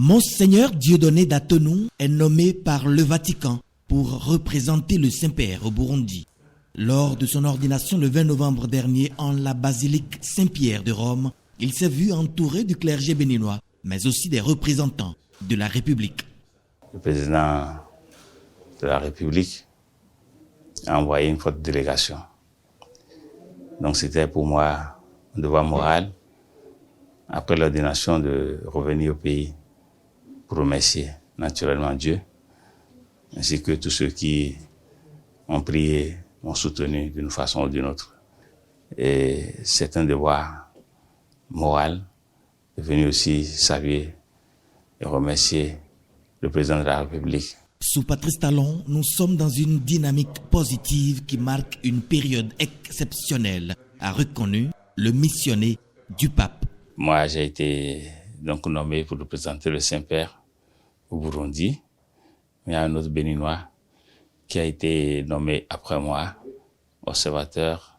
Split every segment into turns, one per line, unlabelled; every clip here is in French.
Monseigneur Dieudonné d'Atonou est nommé par le Vatican pour représenter le Saint-Père au Burundi. Lors de son ordination le 20 novembre dernier en la basilique Saint-Pierre de Rome, il s'est vu entouré du clergé béninois, mais aussi des représentants de la République.
Le président de la République a envoyé une forte délégation. Donc c'était pour moi un devoir moral, après l'ordination, de revenir au pays pour remercier naturellement Dieu, ainsi que tous ceux qui ont prié, m'ont soutenu d'une façon ou d'une autre. Et c'est un devoir moral de venir aussi saluer et remercier le président de la République.
Sous Patrice Talon, nous sommes dans une dynamique positive qui marque une période exceptionnelle, a reconnu le missionnaire du pape.
Moi, j'ai été donc nommé pour représenter le Saint-Père au Burundi. Il y a un autre Béninois qui a été nommé après moi, observateur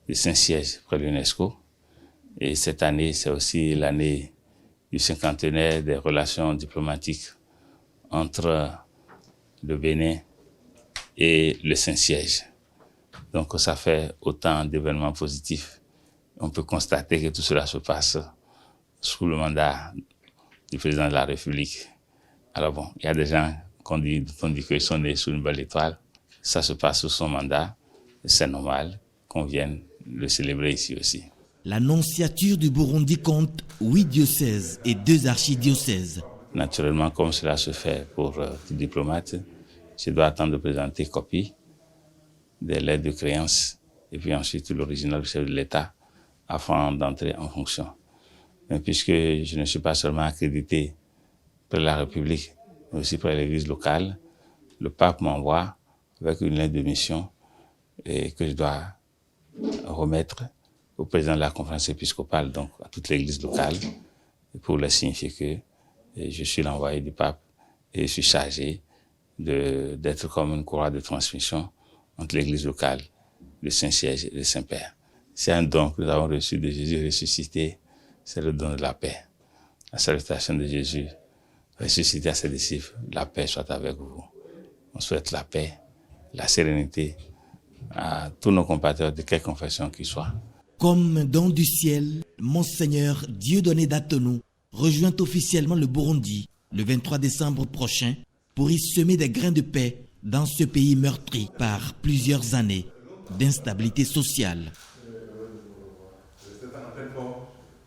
du Saint-Siège près de l'UNESCO. Et cette année, c'est aussi l'année du cinquantenaire des relations diplomatiques entre le Bénin et le Saint-Siège. Donc ça fait autant d'événements positifs. On peut constater que tout cela se passe sous le mandat du président de la République. Alors bon, il y a des gens qu'on dit qu'ils sont nés sous une belle étoile. Ça se passe sous son mandat. C'est normal qu'on vienne le célébrer ici aussi.
La nonciature du Burundi compte 8 diocèses et 2 archidiocèses.
Naturellement, comme cela se fait pour tout diplomate, je dois attendre de présenter copie des lettres de créance et puis ensuite l'original du chef de l'État afin d'entrer en fonction. Mais puisque je ne suis pas seulement accrédité par la République, mais aussi par l'Église locale, le pape m'envoie avec une lettre de mission et que je dois remettre au président de la conférence épiscopale, donc à toute l'Église locale, pour leur signifier que je suis l'envoyé du pape et je suis chargé d'être comme une courroie de transmission entre l'Église locale, le Saint-Siège et le Saint-Père. C'est un don que nous avons reçu de Jésus ressuscité, c'est le don de la paix. La salutation de Jésus ressuscité à ses disciples, la paix soit avec vous. On souhaite la paix, la sérénité à tous nos compatriotes de quelque confession qu'ils soient.
Comme don du ciel, Monseigneur Dieudonné d'Atonou rejoint officiellement le Burundi le 23 décembre prochain pour y semer des grains de paix dans ce pays meurtri par plusieurs années d'instabilité sociale.